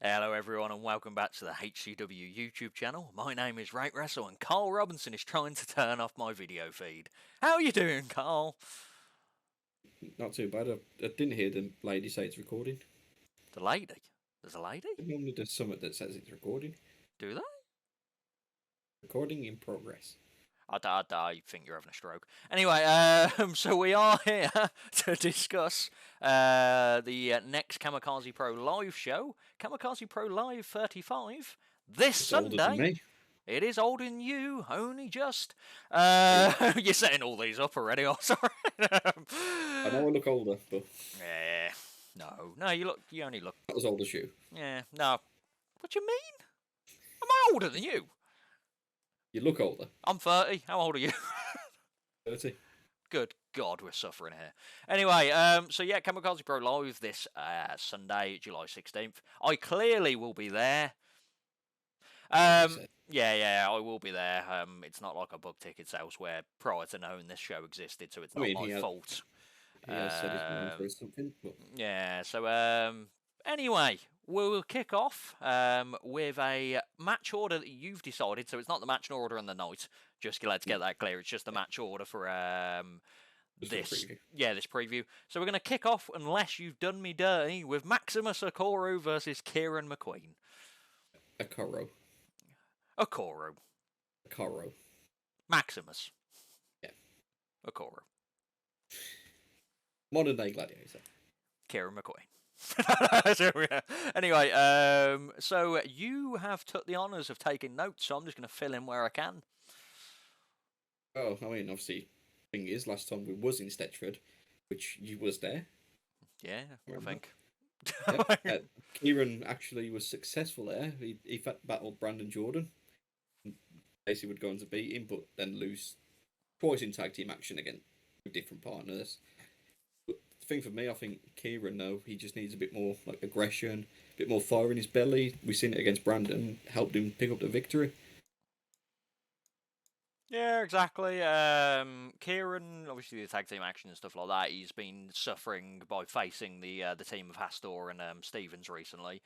Hello everyone and welcome back to the HCW YouTube channel. My name is Rate Wrestle and Karl Robinson is trying to turn off my video feed. How are you doing, Karl? Not too bad. I didn't hear the lady say it's recording. The lady? There's a lady? It normally does something that says it's recording. Do they? Recording in progress. I think you're having a stroke. Anyway, so we are here to discuss the next Kamikaze Pro Live show, Kamikaze Pro Live 35, this It's older than Sunday. me. It is older than you, only just. You're setting all these up already. Oh, sorry. I know I look older, but Yeah, no. You only look. that was old as you. Yeah, no. What do you mean? Am I older than you? You look older. I'm 30. How old are you? 30. Good God, we're suffering here. Anyway, so yeah, Kamikaze Pro Live this Sunday, July 16th. I clearly will be there. Yeah, I will be there. It's not like I booked tickets elsewhere prior to knowing this show existed, so it's not my fault. He has said his mind for something. But... Yeah, so anyway, we'll kick off with a match order that you've decided. So it's not the match order on the night. Just let's get that clear. It's just the match order for this preview. So we're going to kick off, unless you've done me dirty, with Maximus Okoro versus Kieran McQueen. Okoro. Maximus. Yeah. Okoro. Modern day gladiator. Kieran McQueen. So, yeah. Anyway, so you have took the honours of taking notes, so I'm just going to fill in where I can. Oh, I mean, obviously, the thing is, last time we was in Stetchford, which you was there. Yeah, I think. Yep. Kieran actually was successful there. He battled Brandon Jordan. Basically would go on to beat him, but then lose twice in tag team action again with different partners. But the thing for me, I think Kieran, though, he just needs a bit more like aggression, a bit more fire in his belly. We've seen it against Brandon, helped him pick up the victory. Yeah, exactly. Kieran, obviously the tag team action and stuff like that, he's been suffering by facing the team of Hastor and Stevens recently.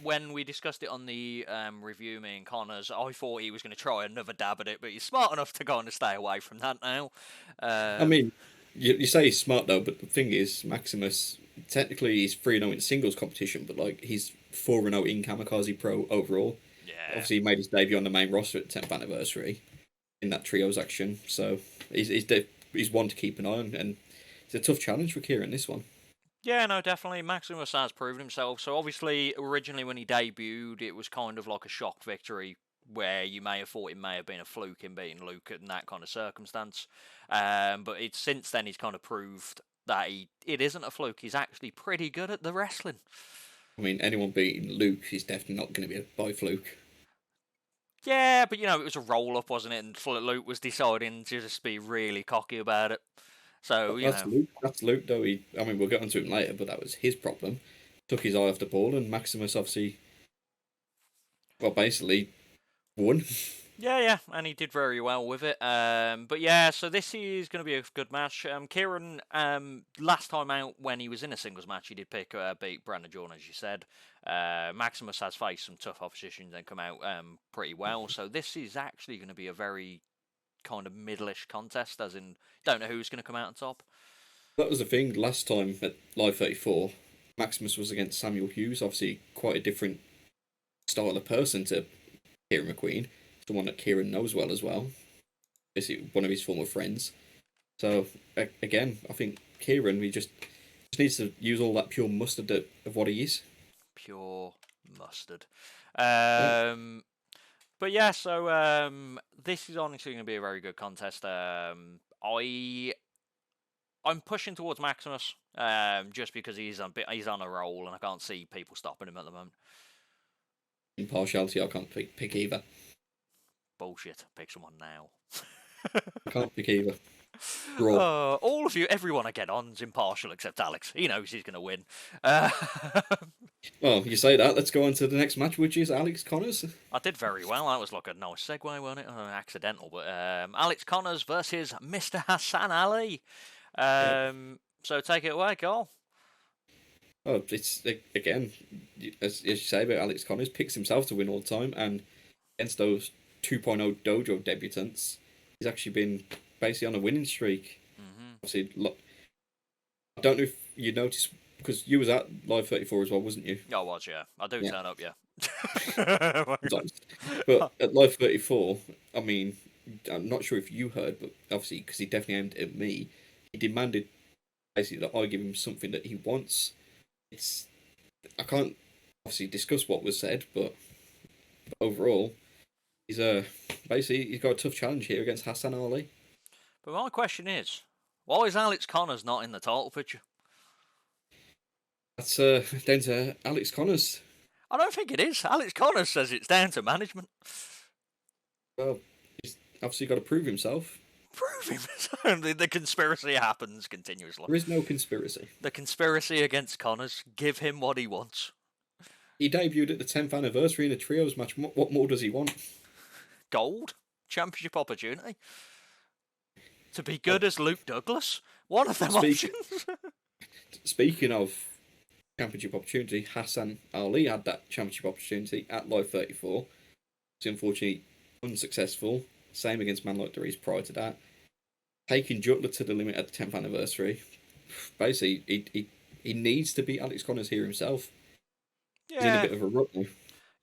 When we discussed it on the review, me and Connors, I thought he was going to try another dab at it, but he's smart enough to kind of stay away from that now. I mean, you say he's smart though, but the thing is, Maximus, technically he's 3-0 in singles competition, but like he's 4-0 in Kamikaze Pro overall. Yeah. Obviously, he made his debut on the main roster at the 10th anniversary in that trios action, so he's one to keep an eye on, and it's a tough challenge for Kieran, this one. Yeah, no, definitely. Maximus has proven himself. So obviously, originally when he debuted, it was kind of like a shock victory where you may have thought it may have been a fluke in beating Luke in that kind of circumstance. But since then he's kind of proved that it isn't a fluke. He's actually pretty good at the wrestling. I mean, anyone beating Luke is definitely not going to be by fluke. Yeah, but it was a roll-up, wasn't it? And Luke was deciding to just be really cocky about it. So, Luke. That's Luke, though. We'll get onto him later, but that was his problem. Took his eye off the ball, and Maximus obviously, basically won. Yeah, and he did very well with it. But yeah, so this is going to be a good match. Kieran, last time out when he was in a singles match, he did beat Brandon Jordan, as you said. Maximus has faced some tough opposition and come out pretty well. So this is actually going to be a very kind of middle-ish contest, as in don't know who's going to come out on top. That was the thing last time at Live 34. Maximus was against Samuel Hughes, obviously quite a different style of person to Kieran McQueen. Someone that Kieran knows well as well. Basically, one of his former friends. So again, I think Kieran, we just needs to use all that pure mustard of what he is. Pure mustard. But yeah, so this is honestly going to be a very good contest. I'm pushing towards Maximus, just because he's on a roll, and I can't see people stopping him at the moment. Impartiality, I can't pick either. Bullshit. Pick someone now. I can't pick either. All of you, everyone I get on's impartial except Alex. He knows he's going to win. Well, you say that. Let's go on to the next match, which is Alex Connors. I did very well. That was like a nice segue, wasn't it? Accidental, but Alex Connors versus Mr. Hassan Ali. So take it away, Carl. Oh, it's again, as you say about Alex Connors, picks himself to win all the time, and against those 2.0 dojo debutants, he's actually been basically on a winning streak. Mm-hmm. Obviously, I don't know if you noticed because you was at Live 34 as well, wasn't you? I was, yeah. I do Yeah. turn up, yeah. Sometimes. But at Live 34, I mean, I'm not sure if you heard, but obviously because he definitely aimed at me, he demanded basically that I give him something that he wants. I can't obviously discuss what was said, but overall, he's basically he's got a tough challenge here against Hassan Ali. But my question is, why is Alex Connors not in the title picture? That's down to Alex Connors. I don't think it is. Alex Connors says it's down to management. Well, he's obviously got to prove himself. Prove him. The conspiracy happens continuously. There is no conspiracy. The conspiracy against Connors. Give him what he wants. He debuted at the 10th anniversary in a trios match. What more does he want? Gold? Championship opportunity? To be good as Luke Douglas? One of them options. Speaking of championship opportunity, Hassan Ali had that championship opportunity at Live 34. It's unfortunately unsuccessful. Same against Man Like Dries prior to that. Taking Jutler to the limit at the 10th anniversary. Basically, he needs to beat Alex Connors here himself. Yeah. He's in a bit of a rut now.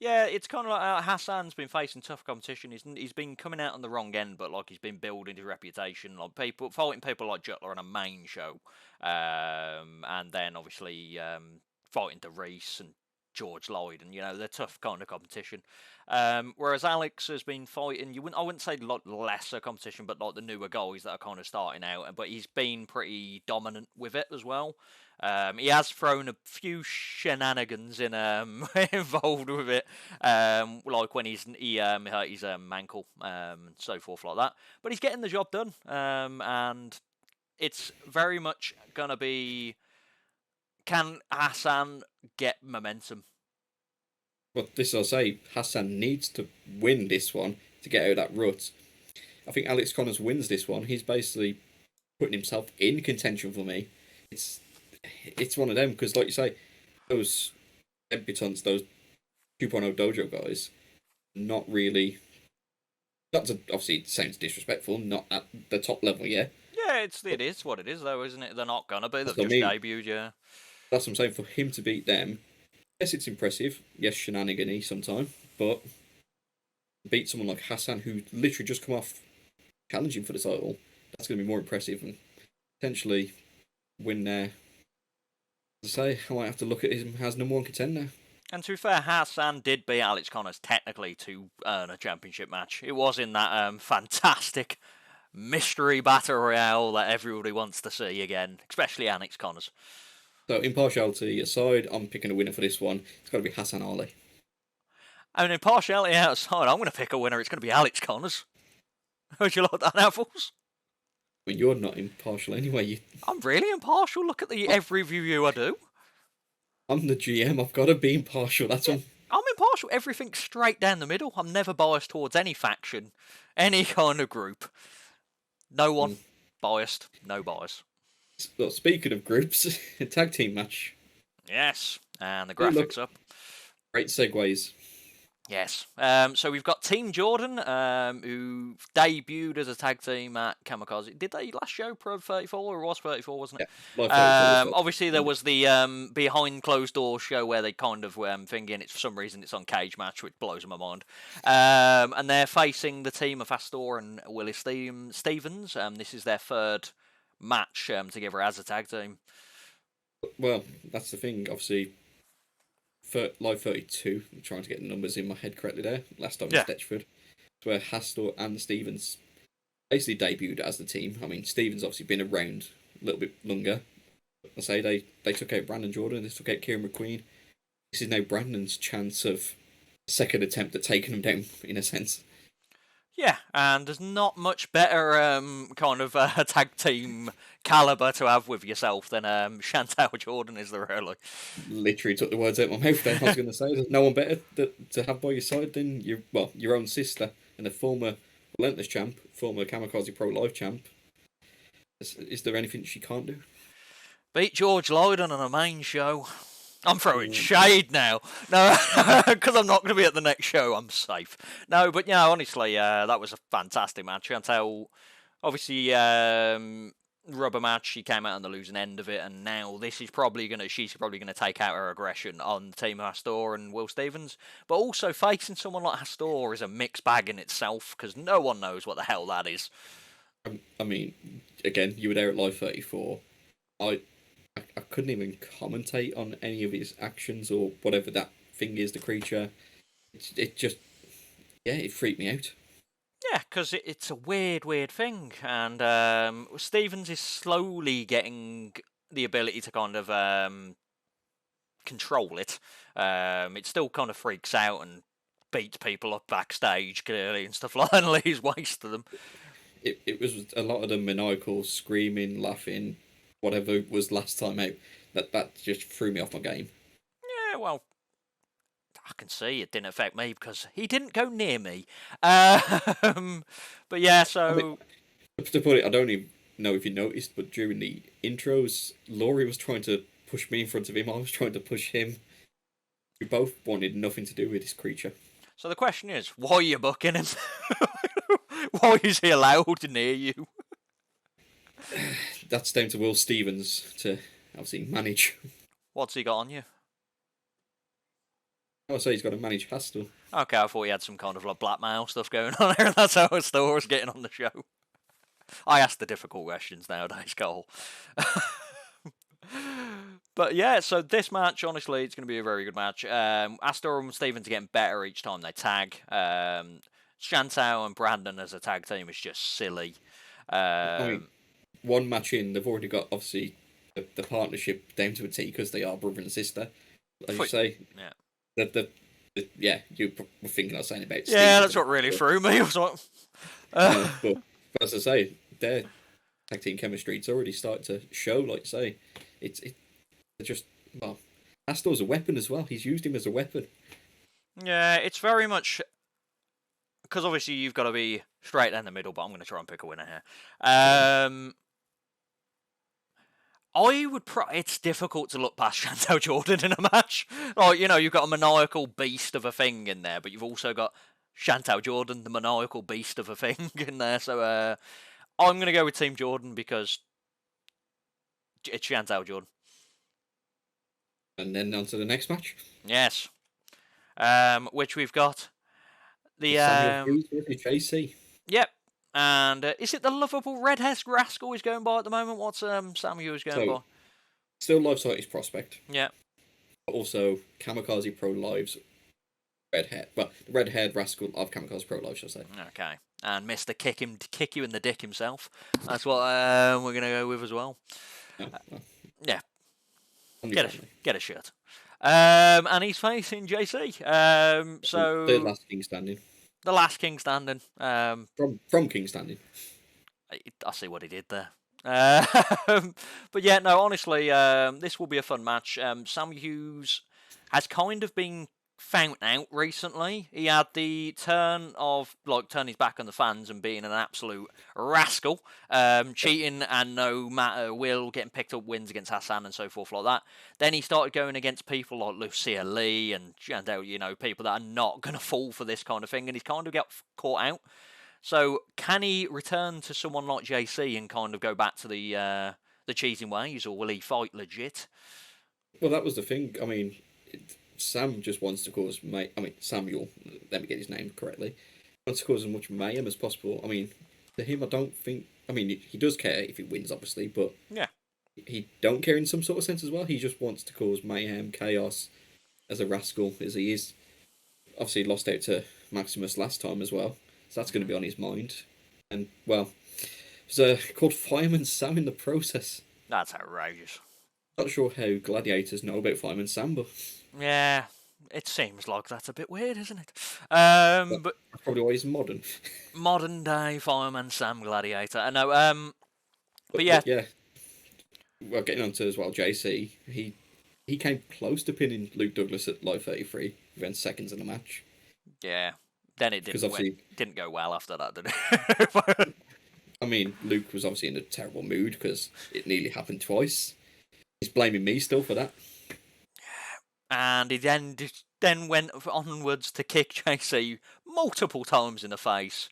Yeah, it's kind of like Hassan's been facing tough competition. He's been coming out on the wrong end, but like he's been building his reputation, like fighting people like Jutler on a main show, and then obviously fighting Reese and George Lloyd, and they're tough kind of competition. Whereas Alex has been fighting, I wouldn't say a lot lesser competition, but like the newer guys that are kind of starting out. But he's been pretty dominant with it as well. He has thrown a few shenanigans in involved with it, like when he hurt his ankle and so forth like that. But he's getting the job done, and it's very much gonna be, can Hassan get momentum? Well, this I'll say, Hassan needs to win this one to get out of that rut. I think Alex Connors wins this one. He's basically putting himself in contention for me. It's one of them because, like you say, those debutants, those 2.0 dojo guys, not really. That's obviously it sounds disrespectful. Not at the top level, yeah. Yeah, it is what it is, though, isn't it? They're not gonna be. They've just debuted, yeah. That's what I'm saying. For him to beat them, yes, it's impressive. Yes, shenanigan-y sometimes, but beat someone like Hassan, who literally just come off challenging for the title, that's going to be more impressive and potentially win there. As I say, I might have to look at him as number one contender. And to be fair, Hassan did beat Alex Connors technically to earn a championship match. It was in that fantastic mystery battle royale that everybody wants to see again, especially Alex Connors. So, impartiality aside, I'm picking a winner for this one. It's got to be Hassan Ali. I mean, impartiality outside, I'm going to pick a winner. It's going to be Alex Connors. Would you like that, Apples? I mean, you're not impartial anyway. I'm really impartial. Look at every review I do. I'm the GM. I've got to be impartial. That's all. I'm impartial. Everything's straight down the middle. I'm never biased towards any faction, any kind of group. No one biased. No bias. Well, speaking of groups, a tag team match. Yes, and the graphics up. Great segues. Yes. So we've got Team Jordan, who debuted as a tag team at Kamikaze. Did they last show Pro 34, or it was 34, wasn't it? Yeah, obviously, there was the behind closed doors show where they kind of thinking it's for some reason it's on Cage Match, which blows my mind. And they're facing the team of Astor and Willie Stevens. This is their third match together as a tag team. Well, that's the thing. Obviously, for Live 32, I'm trying to get the numbers in my head correctly there. Last time was Stetchford, where Hastor and Stevens basically debuted as the team. I mean, Stevens obviously been around a little bit longer. I say they took out Brandon Jordan, they took out Kieran McQueen. This is now Brandon's chance of a second attempt at taking him down, in a sense. Yeah, and there's not much better kind of tag team caliber to have with yourself than Chantal Jordan, is there really? Literally took the words out of my mouth there. I was going to say, there's no one better to have by your side than your own sister and a former Relentless champ, former Kamikaze Pro Live champ. Is there anything she can't do? Beat George Lloyd on a main show. I'm throwing shade now. No, because I'm not going to be at the next show. I'm safe. No, but yeah, honestly, that was a fantastic match. Until obviously, rubber match, she came out on the losing end of it, and now this is probably she's probably gonna take out her aggression on the team of Hastor and Will Stevens. But also facing someone like Hastor is a mixed bag in itself because no one knows what the hell that is. I mean, again, you were there at Live 34. I couldn't even commentate on any of his actions or whatever that thing is, the creature. It just, yeah, it freaked me out. Yeah, because it's a weird thing, and Stevens is slowly getting the ability to kind of control it. It still kind of freaks out and beats people up backstage, clearly, and stuff like that, and lays waste to them. It was a lot of the maniacal screaming, laughing, whatever was last time out. That just threw me off my game. Yeah, well, I can see it didn't affect me because he didn't go near me. But yeah, so I mean, to put it, I don't even know if you noticed, but during the intros, Laurie was trying to push me in front of him. I was trying to push him. We both wanted nothing to do with this creature. So the question is, why are you booking him? Why is he allowed near you? That's down to Will Stevens to obviously manage. What's he got on you? I say he's got to manage Hastel. Okay, I thought he had some kind of like blackmail stuff going on there, and that's how his store was getting on the show. I ask the difficult questions nowadays, Cole. But yeah, so this match, honestly, it's going to be a very good match. Astor and Stevens are getting better each time they tag. Chantal and Brandon as a tag team is just silly. I mean, one match in, they've already got, obviously, the partnership down to a T because they are brother and sister, as you say. Yeah. Yeah, you were thinking I was saying about Yeah, Stevens, that's what really threw me. I was like, but as I say, their tag team chemistry, it's already started to show, like you say. It's just, well, Astor's a weapon as well. He's used him as a weapon. Yeah, it's very much because obviously you've got to be straight down the middle, but I'm going to try and pick a winner here. I would. It's difficult to look past Chantal Jordan in a match. Like, you know, you've got a maniacal beast of a thing in there, but you've also got Chantal Jordan, the maniacal beast of a thing in there. So I'm going to go with Team Jordan because it's Chantal Jordan. And then on to the next match. Yes. Which we've got the Samuel Hughes versus JC. Yep. And is it the lovable redhead rascal he's going by at the moment? What's Samuel is going by? Still Live City's prospect. Yeah. But also Kamikaze Pro Live's redhead. Well, the redhead rascal of Kamikaze Pro Live, shall I say. Okay. And Mr. Kick you in the dick himself. That's what we're going to go with as well. Yeah. Get a shirt. And he's facing JC. So the last king standing. The last king standing. From king standing. I see what he did there. But yeah, no, honestly, this will be a fun match. Sam Hughes has kind of been found out recently. He had the turn of turning his back on the fans and being an absolute rascal, cheating and no matter will, getting picked up wins against Hassan and so forth like that. Then he started going against people like Lucia Lee and you know, people that are not going to fall for this kind of thing, and he's kind of got caught out. So can he return to someone like JC and kind of go back to the cheating ways, or will he fight legit? Well, that was the thing. I mean, Sam just wants to cause Samuel, let me get his name correctly, wants to cause as much mayhem as possible. I mean, to him, I don't think... I mean, he does care if he wins, obviously, but yeah, he don't care in some sort of sense as well. He just wants to cause mayhem, chaos, as a rascal as he is. Obviously, he lost out to Maximus last time as well, so that's going to be on his mind. And, well, there's called Fireman Sam in the process. That's outrageous. Not sure how gladiators know about Fireman Sam, but... Yeah, it seems like that's a bit weird, isn't it? But probably why he's modern. Modern day Fireman Sam Gladiator. I know. But yeah. Well, getting on to as well, JC, he came close to pinning Luke Douglas at Live 33 within seconds in the match. Yeah. Then it didn't go well after that, did it? I mean, Luke was obviously in a terrible mood because it nearly happened twice. He's blaming me still for that. and he then went onwards to kick JC multiple times in the face.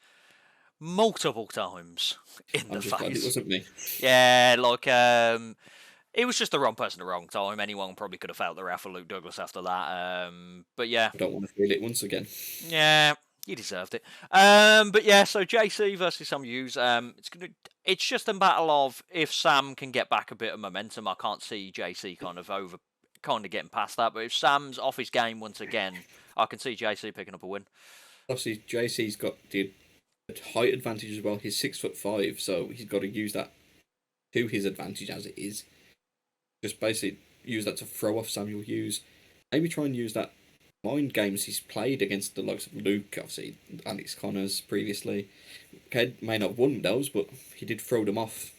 Multiple times in the I'm just glad it face. wasn't me. Yeah, like, it was just the wrong person at the wrong time. Anyone probably could have felt the wrath of Luke Douglas after that. But yeah. I don't want to feel it once again. Yeah, you deserved it. But yeah, so JC versus Sam Hughes. It's just a battle of if Sam can get back a bit of momentum. I can't see JC kind of getting past that. But if Sam's off his game once again, I can see JC picking up a win. Obviously, JC's got the height advantage as well. He's 6'5", so he's got to use that to his advantage as it is. Just basically use that to throw off Samuel Hughes. Maybe try and use that mind games he's played against the likes of Luke, obviously Alex Connors previously. Okay, may not have won those, but he did throw them off.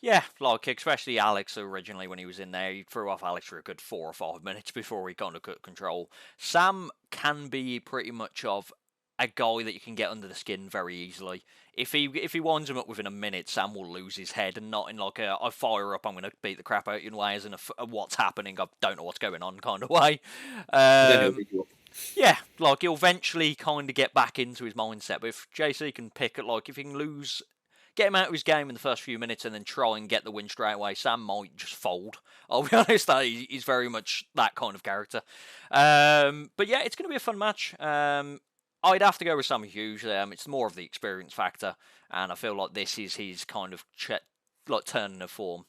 Yeah, like especially Alex originally when he was in there, he threw off Alex for a good 4 or 5 minutes before he kind of got control. Sam can be pretty much of a guy that you can get under the skin very easily. If he winds him up within a minute, Sam will lose his head, and not in like a I fire up, I'm going to beat the crap out of you in way, as in a what's happening, I don't know what's going on kind of way. Then he'll beat you up. Yeah, like he'll eventually kind of get back into his mindset. But if JC can pick it, like if he can get him out of his game in the first few minutes and then try and get the win straight away, Sam might just fold. I'll be honest, that he's very much that kind of character. But yeah, it's going to be a fun match. I'd have to go with Sam Hughes. It's more of the experience factor, and I feel like this is his kind of turning of form.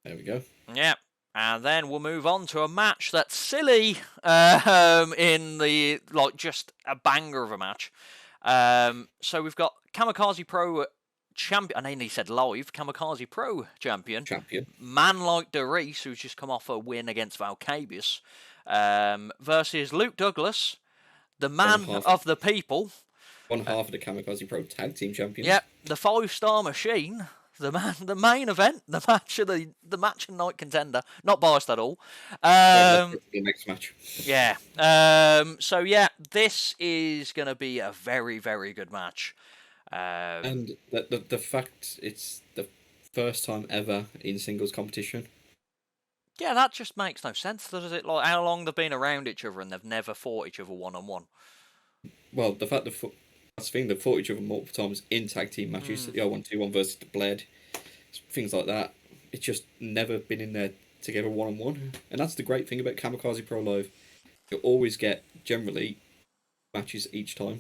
There we go. Yeah. And then we'll move on to a match that's silly, in the just a banger of a match. So we've got Kamikaze Pro champion. I nearly said live. Kamikaze Pro champion. Man like DeReese, who's just come off a win against Valcabius, versus Luke Douglas, the man of the people. One half of the Kamikaze Pro Tag Team Champions. Yep, the 5-star machine. The main event, the match and night contender. Not biased at all. The next match. Yeah. So yeah, this is going to be a very, very good match. And the fact it's the first time ever in singles competition. Yeah, that just makes no sense, does it? Like how long they've been around each other and they've never fought each other one-on-one. Well, the fact that's the thing, they've fought each other multiple times in tag team matches. 1-2-1 versus the Bled, things like that. It's just never been in there together one-on-one. And that's the great thing about Kamikaze Pro Live. You'll always get, generally, matches each time.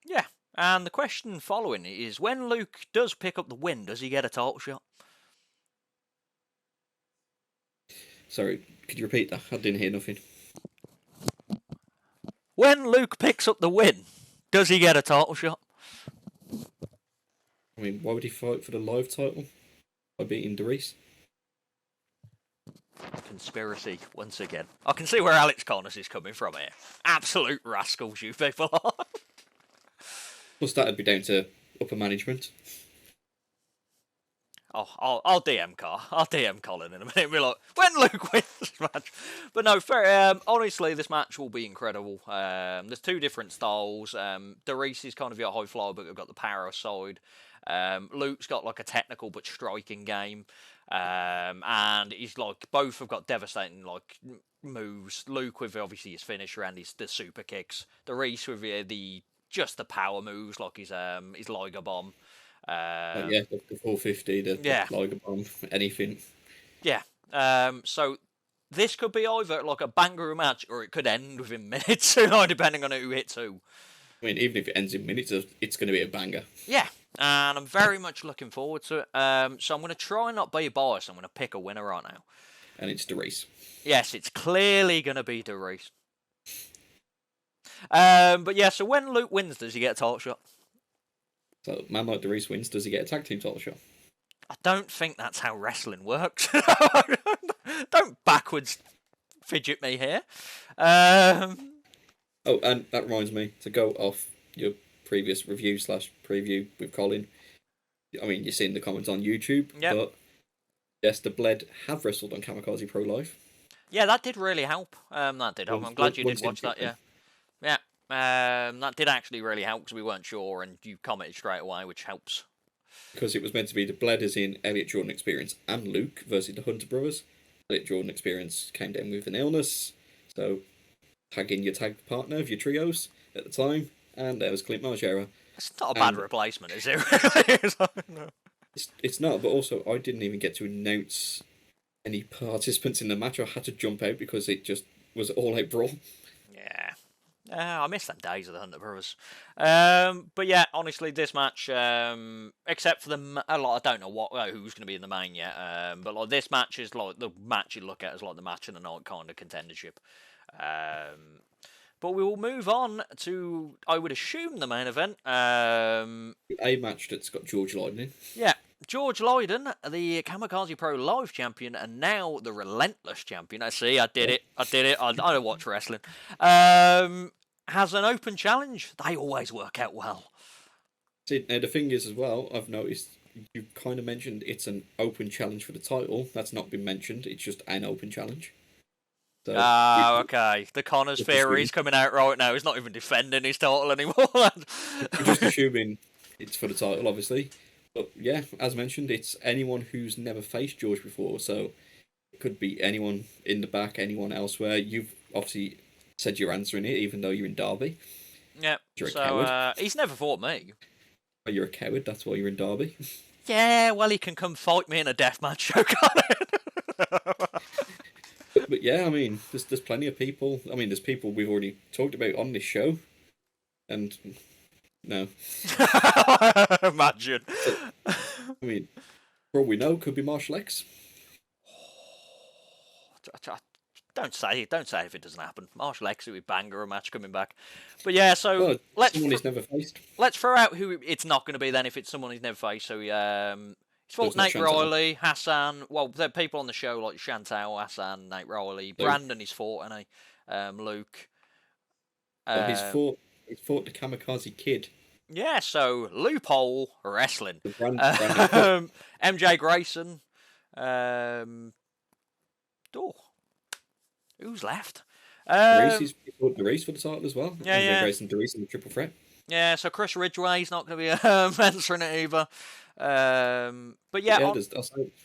Yeah, and the question following is, when Luke does pick up the win, does he get a title shot? Sorry, could you repeat that? I didn't hear nothing. When Luke picks up the win, does he get a title shot? I mean, why would he fight for the live title? By beating DeReese? Conspiracy, once again. I can see where Alex Connors is coming from here. Absolute rascals, you people are. Plus, that'd be down to upper management. Oh, I'll DM Carl. I'll DM Colin in a minute. Be like, when Luke wins this match. But no, fair. Honestly, this match will be incredible. There's two different styles. DeReese is kind of your high flyer, but we've got the power side. Luke's got like a technical but striking game. And he's like, both have got devastating like moves. Luke with obviously his finisher and the super kicks. DeReese with the power moves like his Liger Bomb. The 450, the Liger Bomb, anything. Yeah. So this could be either like a banger match or it could end within minutes, depending on who hits who. I mean, even if it ends in minutes, it's going to be a banger. Yeah, and I'm very much looking forward to it. So I'm going to try and not be biased. I'm going to pick a winner right now. And it's DeReese. Yes, it's clearly going to be DeReese. But yeah, so when Luke wins, does he get a title shot? So, man like DeReese wins, does he get a tag team title shot? I don't think that's how wrestling works. Don't backwards fidget me here. Oh, and that reminds me, to go off your previous review/preview with Colin. I mean, you've seen the comments on YouTube, but yes, the Bled have wrestled on Kamikaze Pro Live. Yeah, that did really help. That did help. I'm glad you did watch that, yeah. Yeah. That did actually really help because we weren't sure, and you commented straight away, which helps. Because it was meant to be the Bled as in Elliot Jordan Experience and Luke versus the Hunter Brothers, Elliot Jordan experience came down with an illness, so tag in your tag partner of your trios at the time, and there was Clint Margera. It's not a bad replacement, is it? Really? It's not, but also I didn't even get to announce any participants in the match. I had to jump out because it just was all out brawl. Yeah. I miss them days of the Hunter Brothers. But yeah, honestly, this match, except for I don't know who's going to be in the main yet. But like this match is like the match you look at as like the match of the night kind of contendership. But we will move on to, I would assume, the main event. A match that's got George Lydon in. Yeah, George Lydon, the Kamikaze Pro Live champion, and now the Relentless champion. I see, I did it. I don't watch wrestling. Has an open challenge. They always work out well. See, now the thing is as well, I've noticed you kind of mentioned it's an open challenge for the title. That's not been mentioned. It's just an open challenge. So, okay. The Connors theory is coming out right now. He's not even defending his title anymore. We're just assuming it's for the title, obviously. But yeah, as mentioned, it's anyone who's never faced George before. So it could be anyone in the back, anyone elsewhere. You've obviously said you're answering it, even though you're in Derby. Yeah. You're a coward. He's never fought me. But you're a coward. That's why you're in Derby. Yeah, well, he can come fight me in a deathmatch show, can't it? But yeah, I mean, there's plenty of people. I mean, there's people we've already talked about on this show, and no. Imagine. I mean, for all we know, could be Marshall X. Don't say if it doesn't happen. Marshall X with banger a match coming back. But yeah, so someone he's never faced. Let's throw out who it's not going to be then if it's someone he's never faced. So he's fought Nate Riley, Hassan. Well, there are people on the show like Chantal, Hassan, Nate Riley, Brandon. He's fought, and Luke. He's fought the Kamikaze Kid. Yeah, so loophole wrestling. Brandon. MJ Grayson. Who's left? He's fought Darius for the title as well. Yeah, MJ Grayson, Darius in the triple threat. Yeah, so Chris Ridgway's not going to be answering it either. But yeah,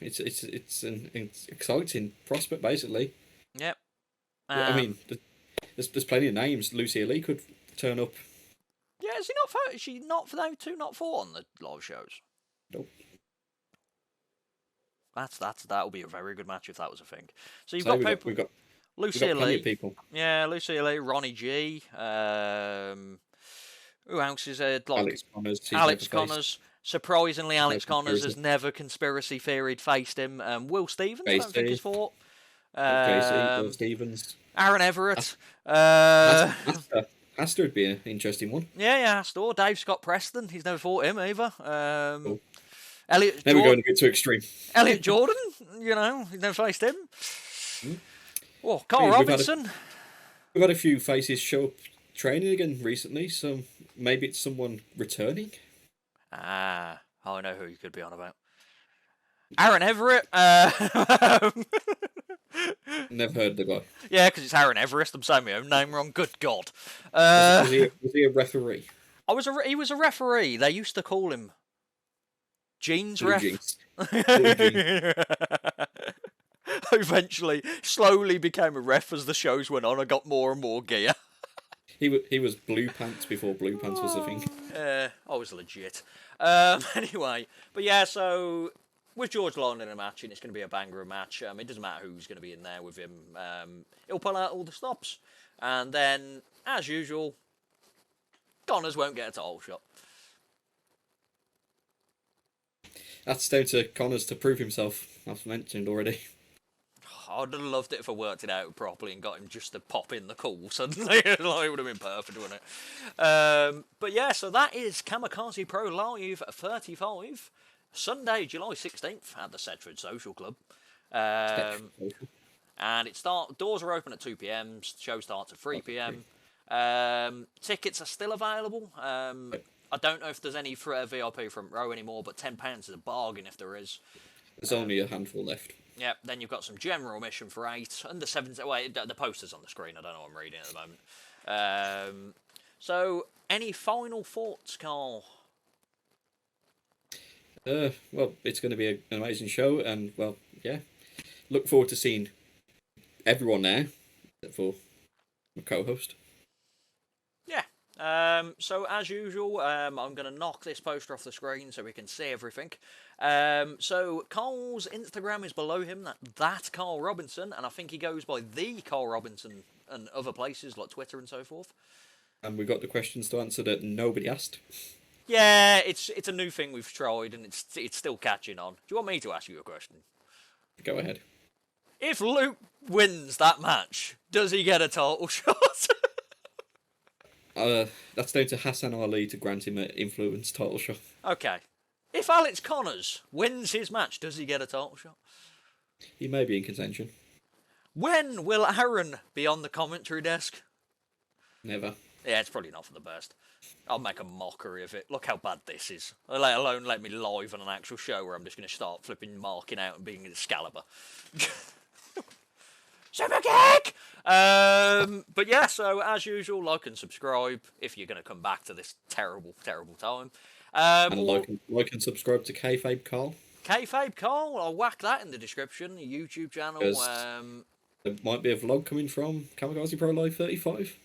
it's an exciting prospect basically. Yep. I mean, there's plenty of names. Lucy Lee could turn up. Yeah, is she not for those two? Not fought on the live shows. Nope. That'll be a very good match if that was a thing. So you've got people. We've got Lucy Lee. People. Yeah, Lucy Lee, Ronnie G. Who else is there? Like Alex Connors. Surprisingly, Alex Connors has never conspiracy theoried faced him. Will Stevens, I don't think he's fought. Will Stevens. Aaron Everett. Astor would be an interesting one. Yeah, Astor. Dave Scott Preston. He's never fought him either. Cool. Elliot. Now we're going a bit too extreme. Elliot Jordan. He's never faced him. Oh, Karl Robinson. We've had a few faces show up training again recently, so maybe it's someone returning. I know who you could be on about. Aaron Everett. Never heard of the guy. Yeah, because it's Aaron Everest. I'm saying my own name wrong. Good God. Was he a referee? He was a referee. They used to call him Jeans Ref. Jeans. Eventually, slowly became a ref as the shows went on. I got more and more gear. He was Blue Pants before Blue Pants was a thing. I was legit. Anyway, but yeah, so with George Lydon in a match, and it's going to be a banger match. It doesn't matter who's going to be in there with him. He'll pull out all the stops, and then, as usual, Connors won't get a title shot. That's down to Connors to prove himself. I've mentioned already. I'd have loved it if I worked it out properly and got him just to pop in the call suddenly. It would have been perfect, wouldn't it? But yeah, so that is Kamikaze Pro Live 35, Sunday, July 16th at the Sedford Social Club. And doors are open at 2 p.m. Show starts at 3 p.m. Tickets are still available. I don't know if there's any VIP front row anymore, but £10 is a bargain if there is. There's only a handful left. Yeah, then you've got some general admission for 8. Under 7. Wait, the poster's on the screen. I don't know what I'm reading at the moment. So, any final thoughts, Karl? Well, it's going to be an amazing show, and well, yeah. look forward to seeing everyone there, except for my co-host. Yeah. So as usual, I'm going to knock this poster off the screen so we can see everything. So Karl's Instagram is below him. That Karl Robinson, and I think he goes by the Karl Robinson and other places like Twitter and so forth. And we got the questions to answer that nobody asked. Yeah, it's a new thing we've tried, and it's still catching on. Do you want me to ask you a question? Go ahead. If Luke wins that match, does he get a title shot? That's down to Hassan Ali to grant him an influence title shot. Okay. If Alex Connors wins his match, does he get a title shot? He may be in contention. When will Aaron be on the commentary desk? Never. Yeah, it's probably not for the best. I'll make a mockery of it. Look how bad this is. Let alone let me live on an actual show where I'm just going to start flipping, marking out and being Excalibur. Super kick! But yeah, so as usual, like and subscribe if you're going to come back to this terrible, terrible time. And like and subscribe to Kayfabe Karl. Kayfabe Karl, I'll whack that in the description. The YouTube channel. There might be a vlog coming from Kamikaze Pro Live 35.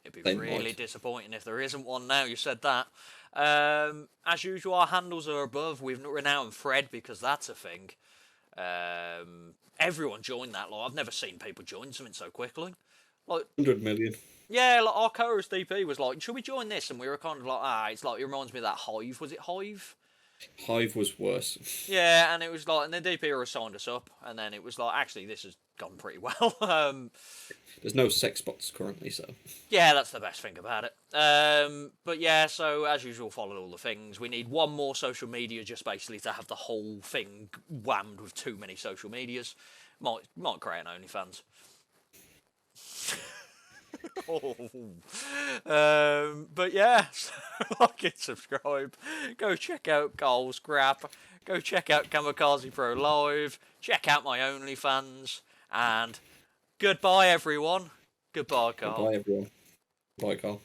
It'd be really disappointing if there isn't one now. You said that. As usual, our handles are above. We're now in Fred because that's a thing. Everyone joined that. Like, I've never seen people join something so quickly. Like 100 million. Yeah, like our co-host DP was like, "Should we join this?" And we were kind of like, it's like it reminds me of that Hive. Was it Hive? Hive was worse. Yeah, and it was like, and then DP signed us up, and then it was like, actually, this has gone pretty well. There's no sex bots currently, so. Yeah, that's the best thing about it. But yeah, so as usual, follow all the things. We need one more social media just basically to have the whole thing whammed with too many social medias. Might create an OnlyFans. But yeah, so like and subscribe. Go check out Karl's crap. Go check out Kamikaze Pro Live. Check out my OnlyFans. And goodbye, everyone. Goodbye, Karl. Goodbye, everyone. Bye, Karl.